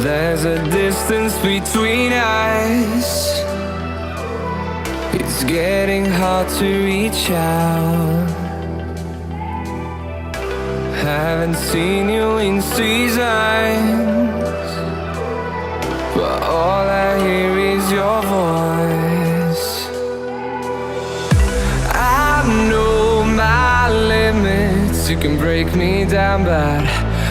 There's a distance between us. It's getting hard to reach out. Haven't seen you in seasons, but all I hear is your voice. I know my limits, you can break me down, but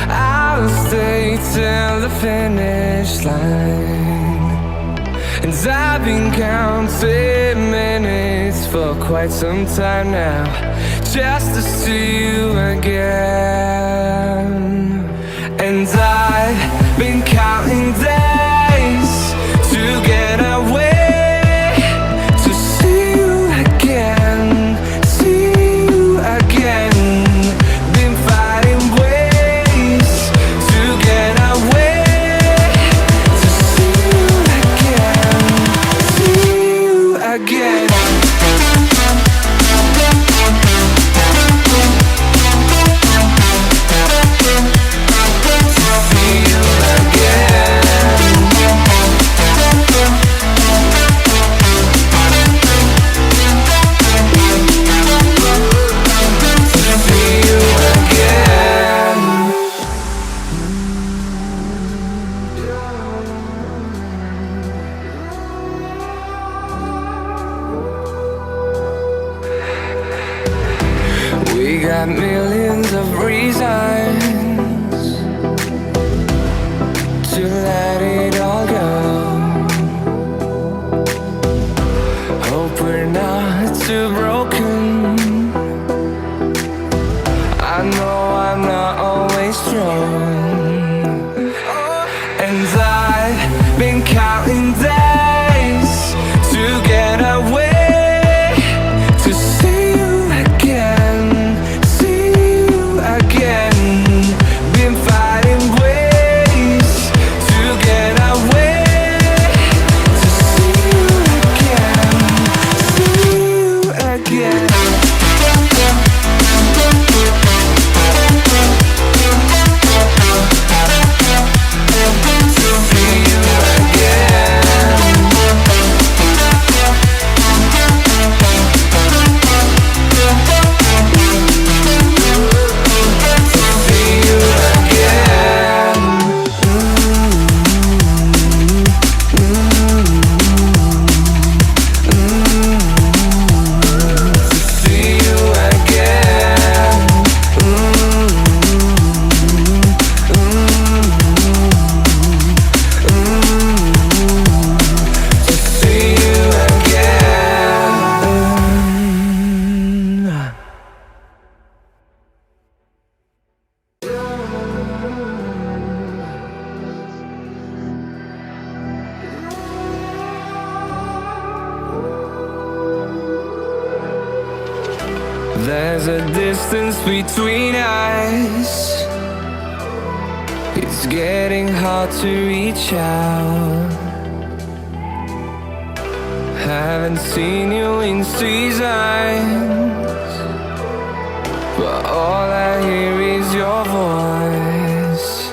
I'll stay till the finish line. And I've been counting minutes for quite some time now, just to see you again. And I've been counting days to get away, to see you again, see you again. Been fighting ways to get away, to see you again, see you again. We got millions of reasons to let it all go. Hope we're not too broken. I know I'm not always strong, and I've been counting days to get away. There's a distance between us. It's getting hard to reach out. Haven't seen you in seasons, but all I hear is your voice.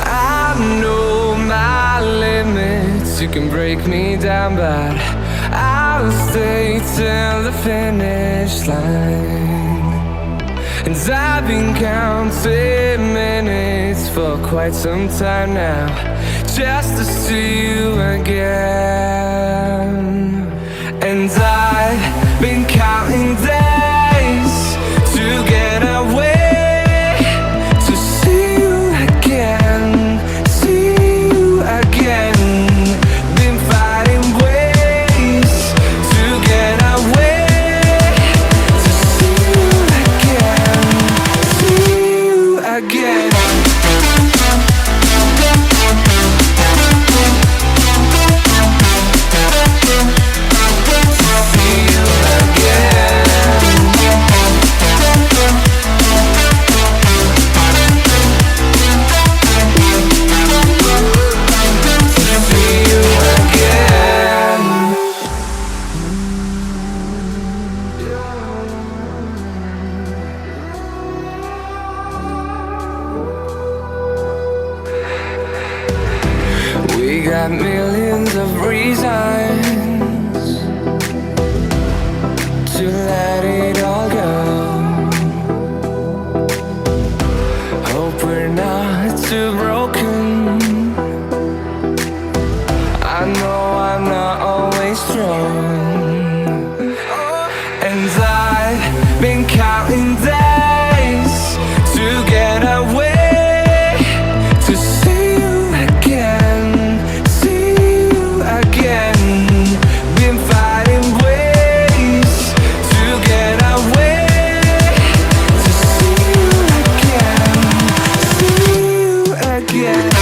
I know my limits, you can break me down, but I'll stay till the finish line. And I've been counting minutes for quite some time now, just to see you again. And I've been counting days to get away, to see you again, see you again. Been fighting ways to get away, to see you again, see you again. reasons to let it all go. Hope we're not too broken. I know I'm not always strong, and I've been counting days to get away, to see you again, see you again. Been fighting ways to get away, to see you again, see you again.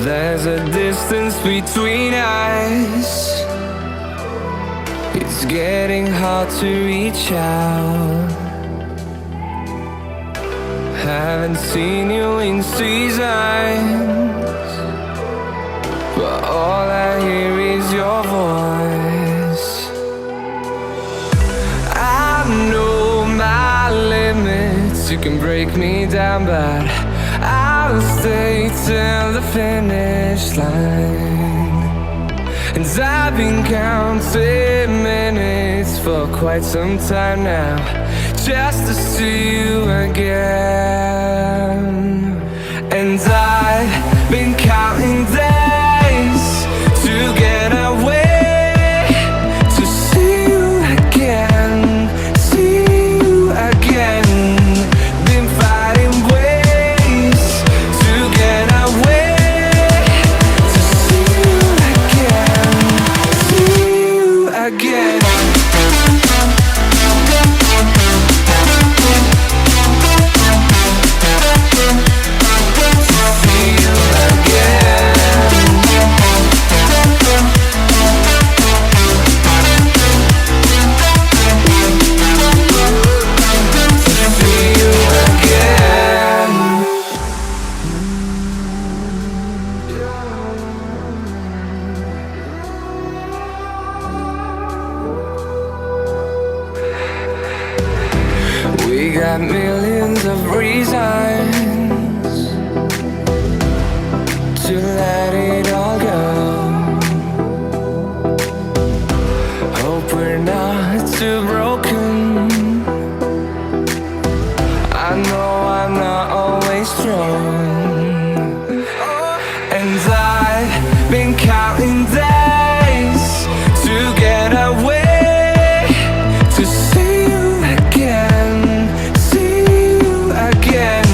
There's a distance between us. It's getting hard to reach out. Haven't seen you in seasons, but all I hear is your voice. I know my limits. You can break me down, but I'll stay till the finish line. And I've been counting minutes for quite some time now, just to see you again. And I've been counting days to get away, to see you again, see you again. Been fighting ways to get away, to see you again, see you again. We got millions of reasons to let it all go. Hope we're not too broken. I know I'm not always strong, and I've been counting days to get away, to see you again, see you again.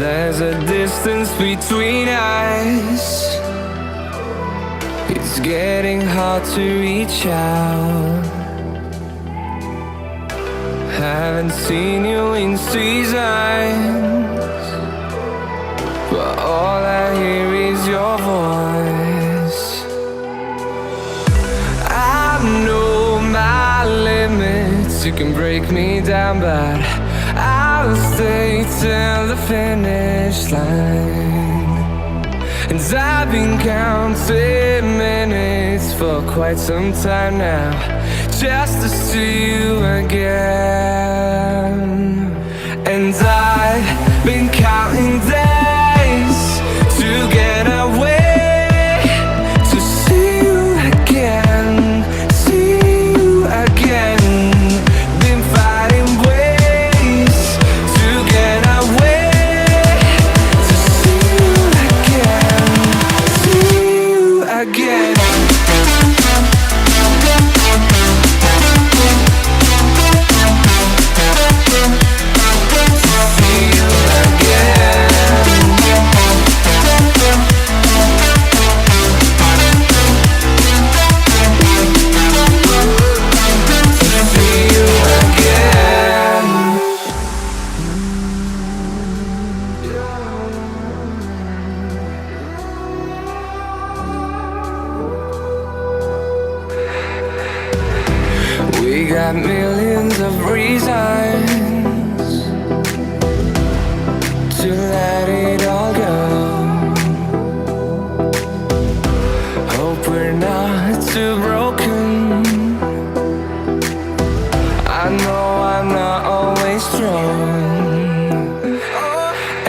There's a distance between us. It's getting hard to reach out. Haven't seen you in seasons, but all I hear is your voice. I know my limits, you can break me down, but I'll stay till the finish line. And I've been counting minutes for quite some time now, just to see you again. And I've been counting days to get away, to see you again, see you again. Been fighting ways to get away, to see you again, see you again. We got millions of reasons to let it all go. Hope we're not too broken. I know I'm not always strong,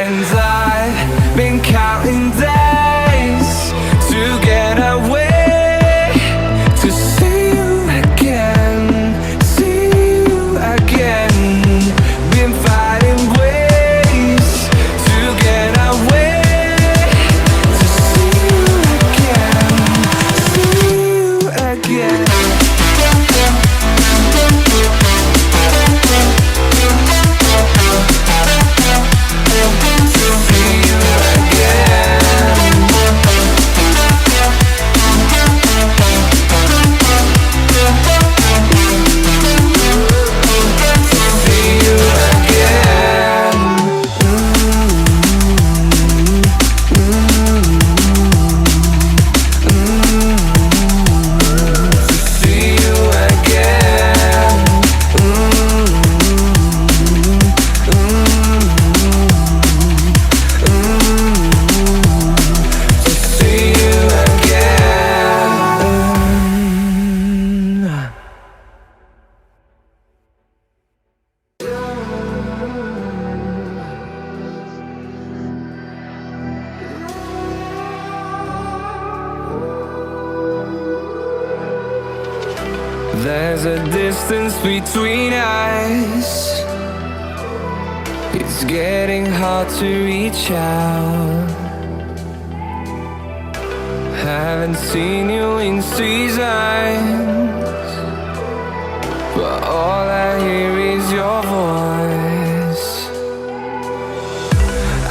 and I've been counting days to get away. There's a distance between us. It's getting hard to reach out. Haven't seen you in seasons, but all I hear is your voice.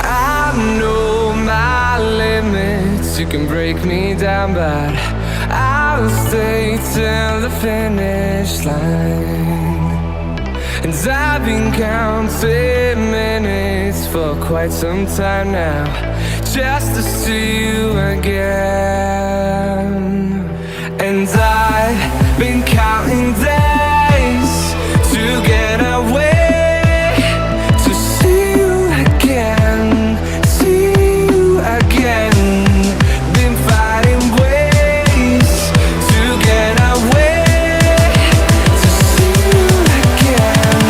I know my limits, you can break me down, but I'll stay till the finish line. And I've been counting minutes for quite some time now, just to see you again. And I've been counting days to get away, to see you again, see you again. Been fighting ways to get away, to see you again,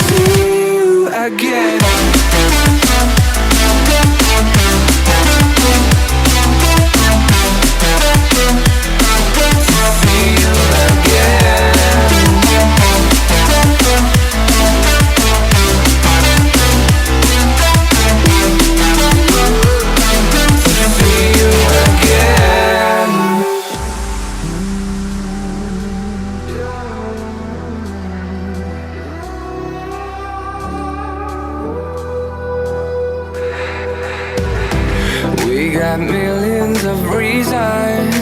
see you again. See you again. got millions of reasons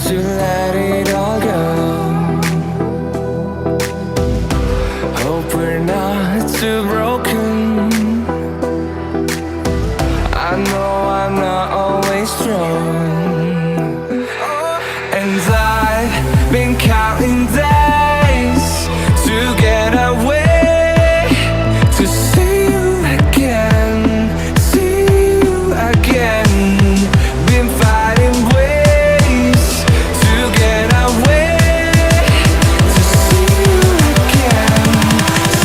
to let it all go. Hope we're not too broken. I know I'm not always strong, and I've been counting days to get away, to see you again, see you again. Been fighting ways to get away, to see you again,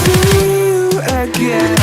see you again.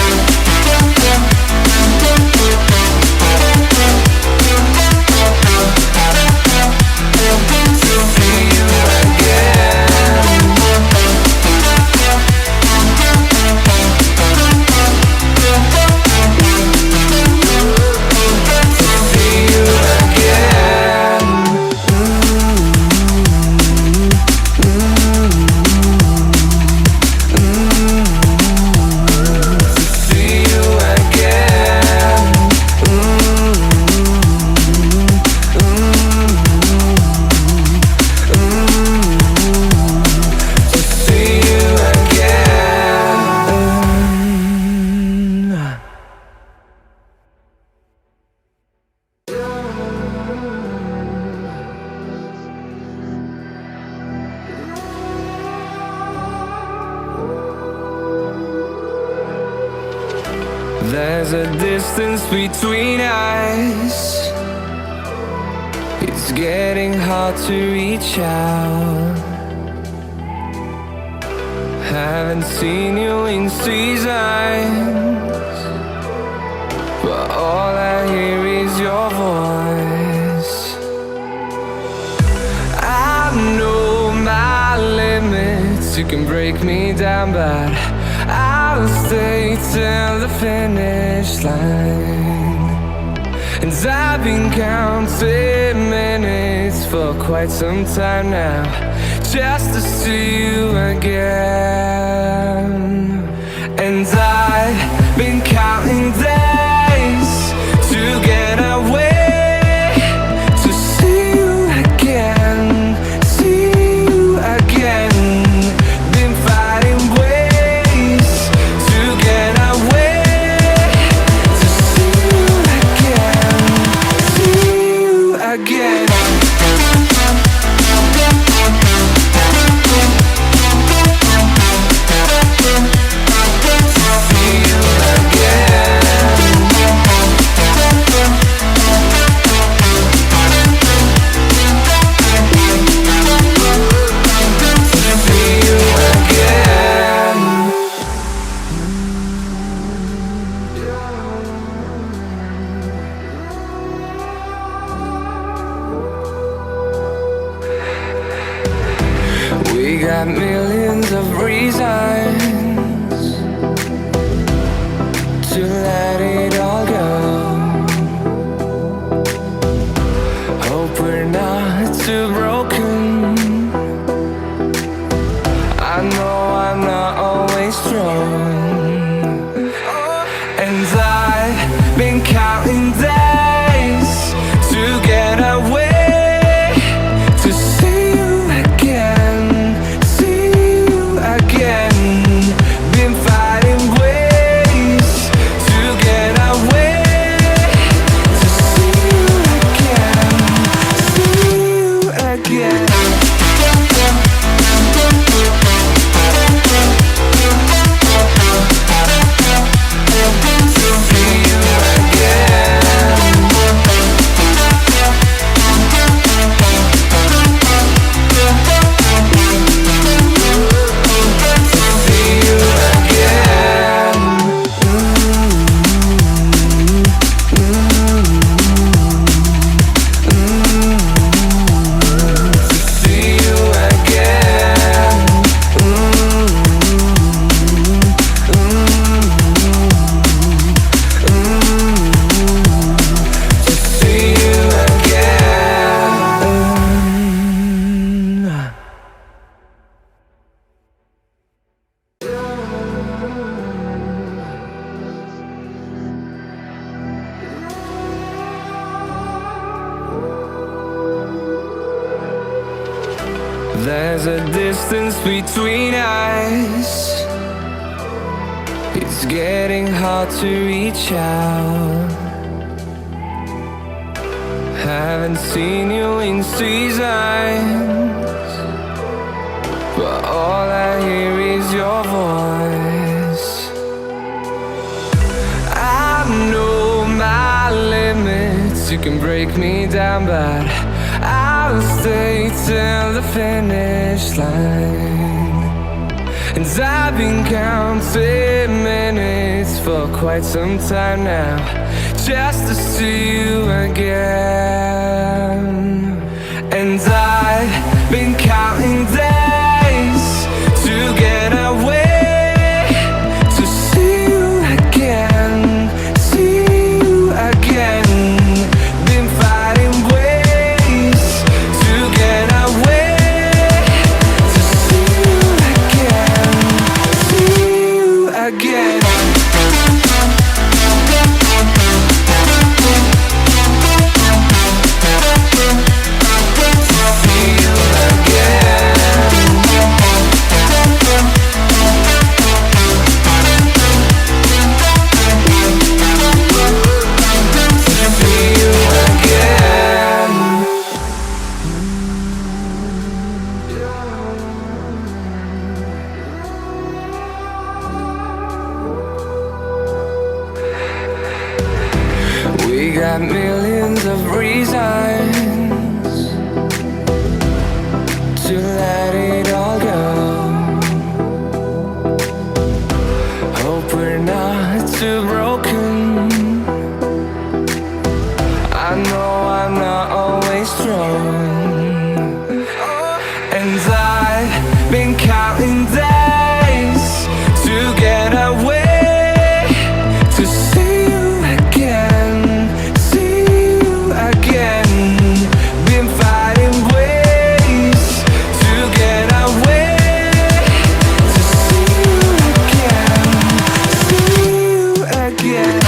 There's a distance between us. It's getting hard to reach out. Haven't seen you in seasons, but all I hear is your voice. I know my limits. You can break me down, but I'll stay till the finish line. And I've been counting minutes for quite some time now, just to see you again. And I've been counting days to get away, to see you again, see you again. Been fighting ways to get away, to see you again, see you again. We got millions of reasons to let it all go. Hope we're not too broken. I know I'm not always strong, and I've been counting days to get away, to see you again, see you again. There's a distance between us. It's getting hard to reach out. Haven't seen you in seasons, but all I hear is your voice. I know my limits. You can break me down, but I'll stay till the finish line. And I've been counting minutes for quite some time now, just to see you again. And I've been counting days to get away, to see you again, see you again. Been fighting ways to get away, to see you again, see you again. We got millions of reasons to let it all go. Hope we're not too broken. I know I'm not always strong, and I've been counting days to get away, to see you again, see you again. Been fighting ways to get away, to see you again, see you again.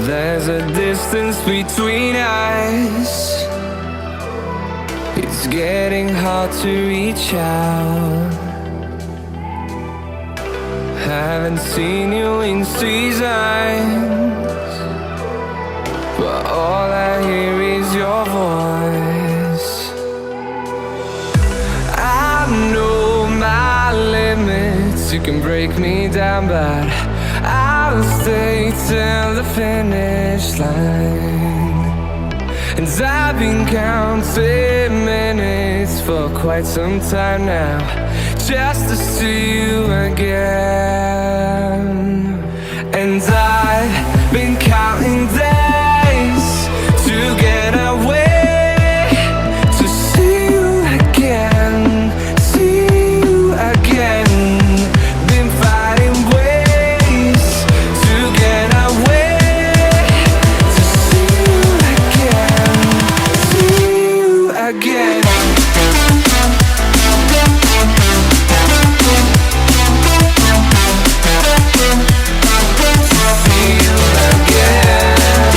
There's a distance between us. It's getting hard to reach out. Haven't seen you in seasons, but all I hear is your voice. I know my limits. You can break me down, but I'll stay till the finish line. And I've been counting minutes for quite some time now, just to see you again. And I've been counting days to get away, to see you again, see you again. Been fighting ways to get away, to see you again, see you again. See you again.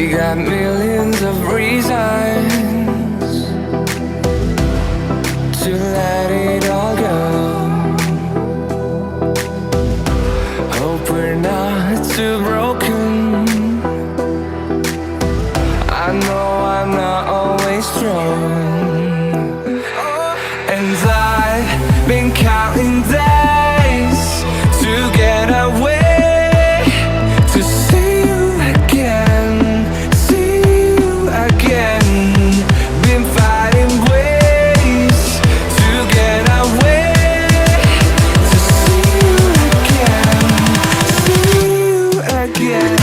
We got millions of reasons to let it all go. Hope we're not too broken. I know I'm not always strong, and I've been counting days to get away, to see you again, see you again. Been fighting ways to get away, to see you again, see you again.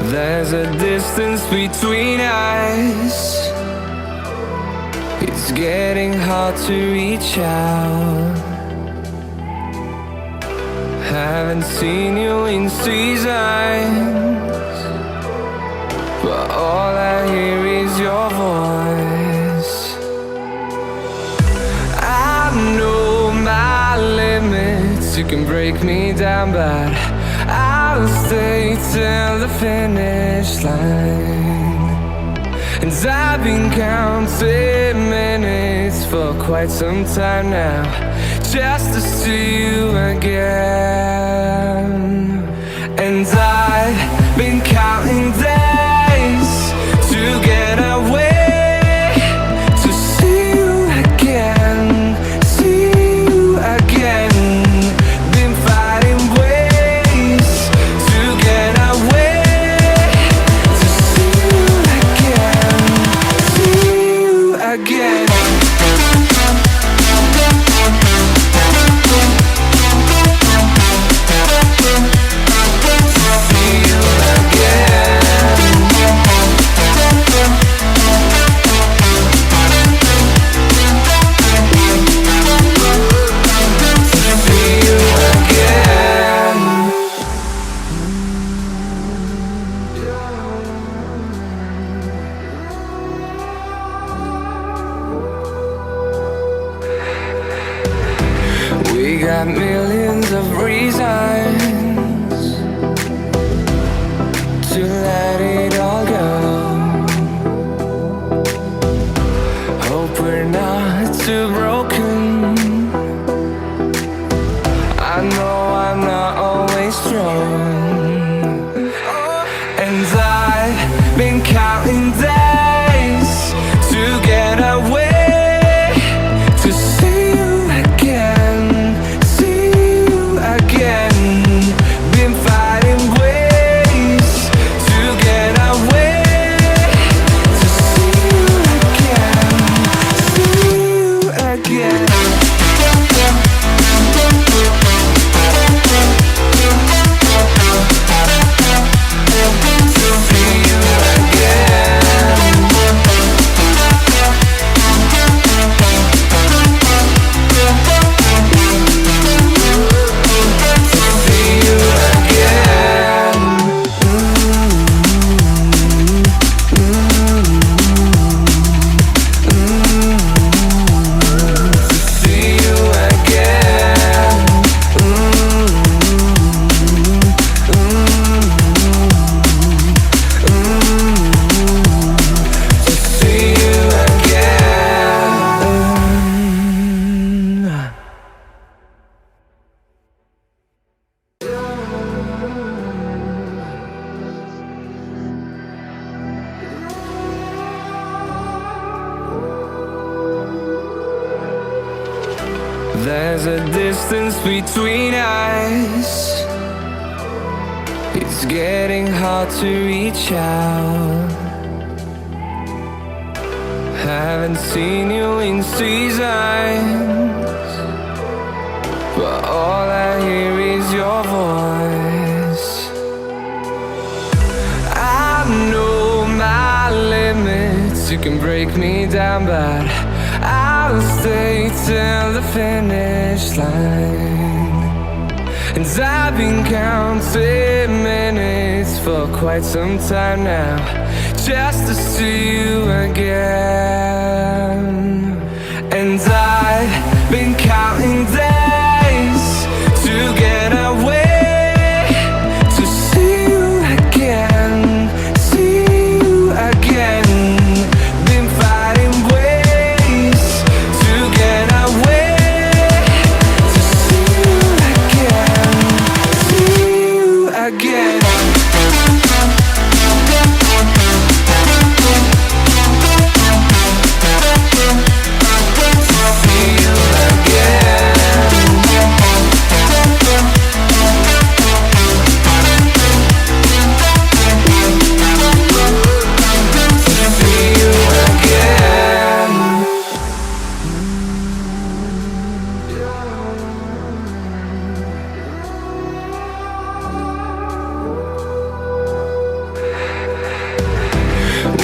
There's a distance between us. It's getting hard to reach out. Haven't seen you in seasons, but all I hear is your voice. I know my limits. You can break me down, but I'll stay till the finish line. And I've been counting minutes for quite some time now, just to see you again. And I've been counting days to get away, to see you again, see you again. Been fighting ways to get away, to see you again, see you again. We got millions of reasons to let it all go. Hope we're not too broken. I know I'm not always strong, and I've been counting days to get away, to see you again, see you again. Been fighting ways to get There's a distance between us. It's getting hard to reach out. Haven't seen you in seasons, but all I hear is your voice. I know my limits, you can break me down, but I'll stay till the finish line. And I've been counting minutes for quite some time now, just to see you again. And I've been counting days to get away, to see you again, see you again. Been fighting ways to get away, to see you again, see you again.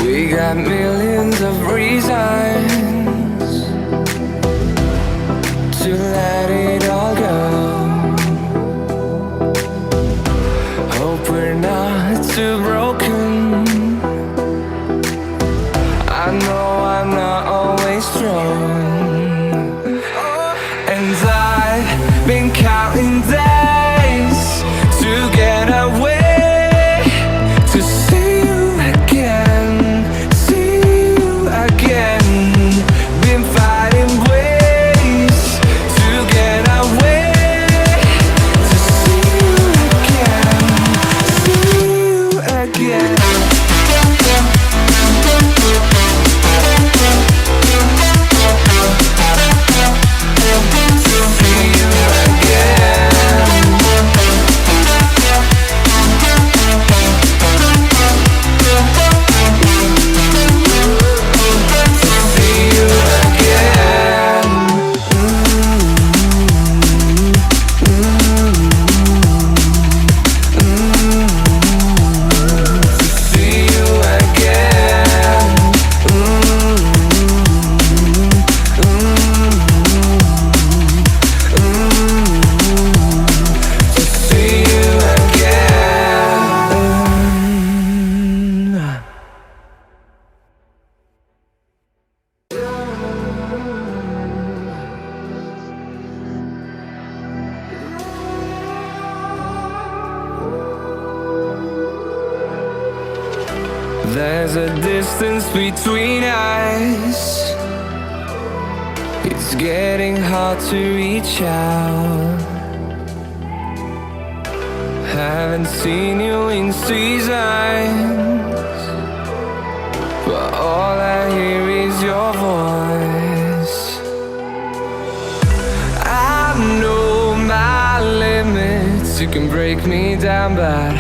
We got millions of reasons to let it all go. Hope we're not too broken. I know I'm not always strong. And I've been counting days to get away, to see you again, see you again. Been fighting ways to get away, to see you again, see you again. There's a distance between us. It's getting hard to reach out. Haven't seen you in seasons, but all I hear is your voice. I know my limits, you can break me down, but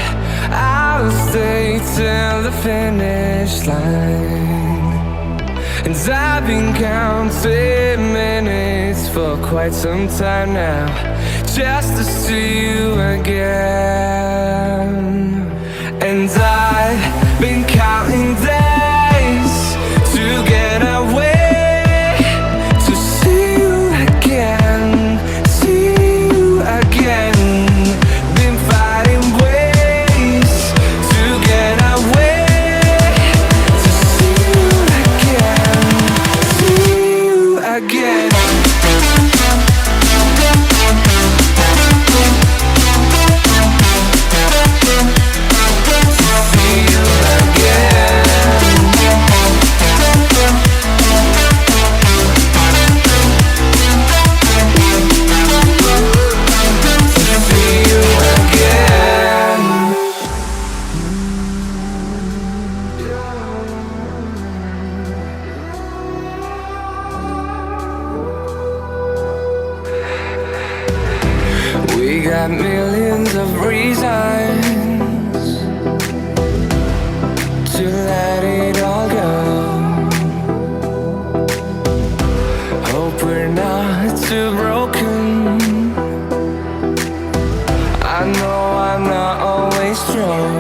I'll stay till the finish line. And I've been counting minutes for quite some time now, just to see you again. And I've been counting days to get away, to see you again, see you again. Been fighting ways to get away, to see you again, see you again. See got millions of reasons to let it all go. Hope we're not too broken. I know I'm not always strong,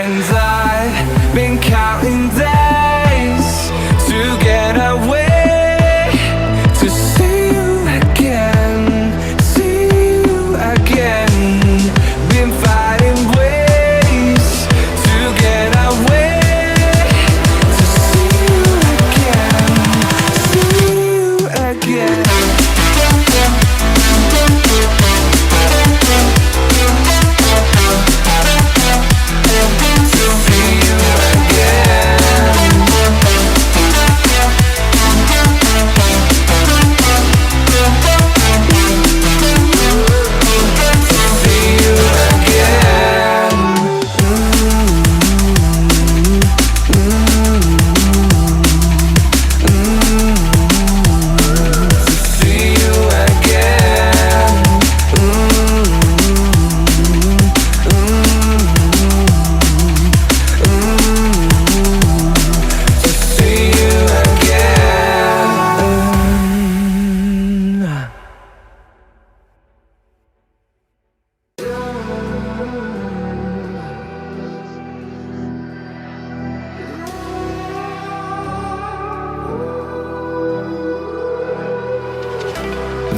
and I've been counting days to get away, to see you again, see you again. Been fighting ways to get away, to see you again, see you again.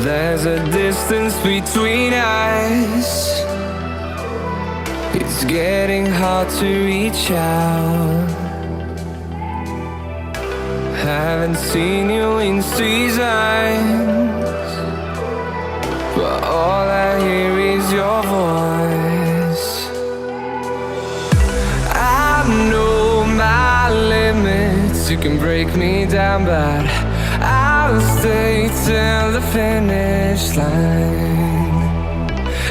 There's a distance between us. It's getting hard to reach out. Haven't seen you in seasons, but all I hear is your voice. I know my limits. You can break me down, but I'll stay till the finish line.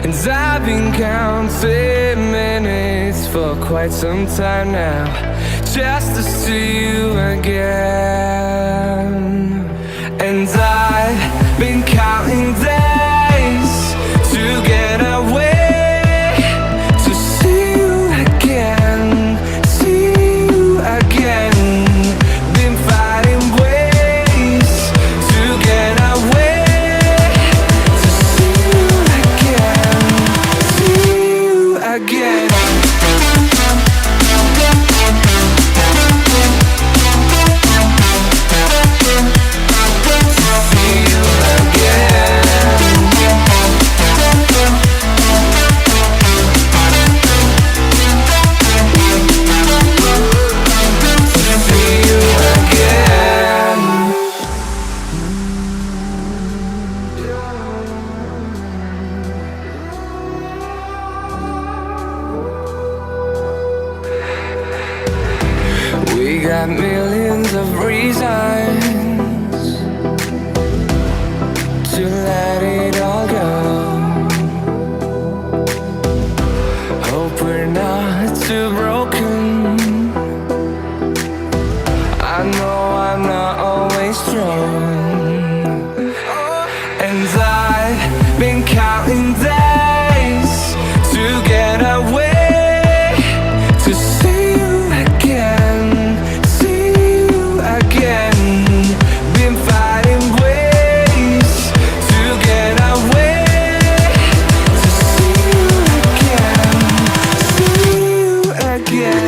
And I've been counting minutes for quite some time now, just to see you again. And I've been counting days to get away, to see you again, see you again. Been fighting ways to get away, to see you again, see you again. We got millions of reasons to let it all go. Hope we're not too broken. I know I'm not always strong, and I've been counting days to get away, to see you again, see you again. Been fighting ways to get away, to see you again, see you again.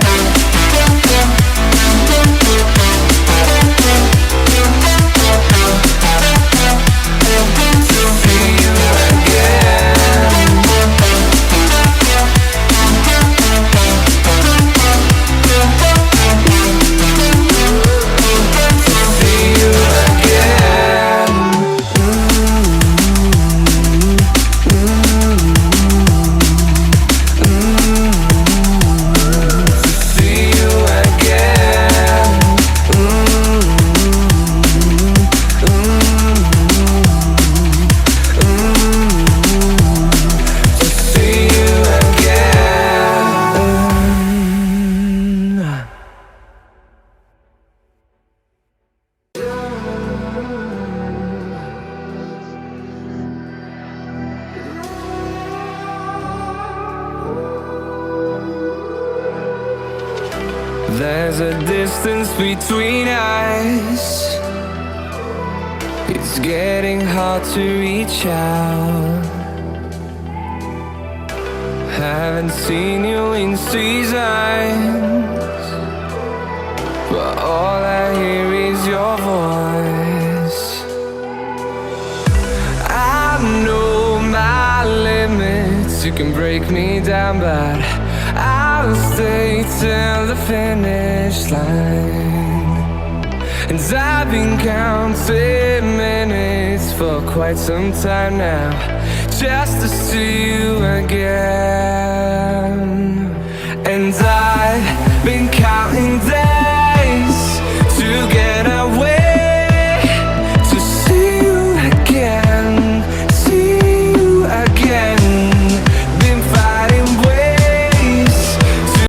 There's a distance between us. It's getting hard to reach out. Haven't seen you in seasons, but all I hear is your voice. I know my limits, you can break me down, but I'll stay till the finish line. And I've been counting minutes for quite some time now, just to see you again. And I've been counting days